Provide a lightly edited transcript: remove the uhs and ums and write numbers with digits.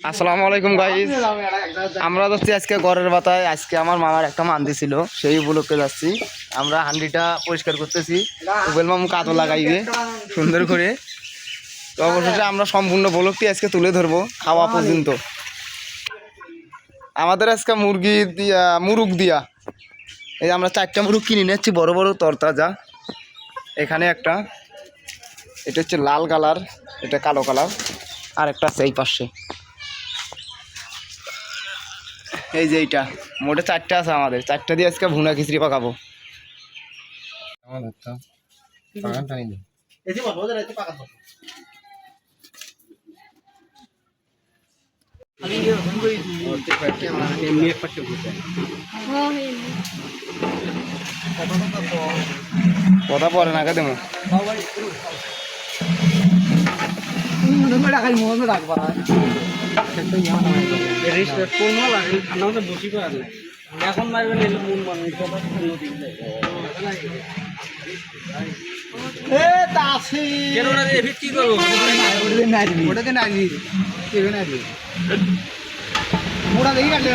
আসসালামু আলাইকুম গাইস। আমরা যাচ্ছি আজকে ঘরের বাতায়। আজকে আমার মামার একটা মান দিছিল, সেই উপলক্ষে যাচ্ছি। আমরা হান্ডিটা পরিষ্কার করতেছি, উবেল মামু কাতো লাগাইবে সুন্দর করে। তো অবশেষে আমরা সম্পূর্ণ ব্লগটি আজকে তুলে ধরবো খাওয়া পর্যন্ত। আমাদের আজকে মুরগি দিয়া মুরগ দিয়া এই আমরা 4টা মুরগ কিনে নিচ্ছি, বড় বড় তরতাজা। এখানে একটা, এটা হচ্ছে লাল কালার, এটা কালো কালার, আর একটা আছে এই পাশে। এই যে এইটা মোটে 4টা আছে আমাদের। 4টা দিয়ে আজকে ভুনা খিচড়ি পাকাবো। কথা পরে না দেবো। এখন মারবেন মন মানুষ কি করবো ওটা দেখি কাটলে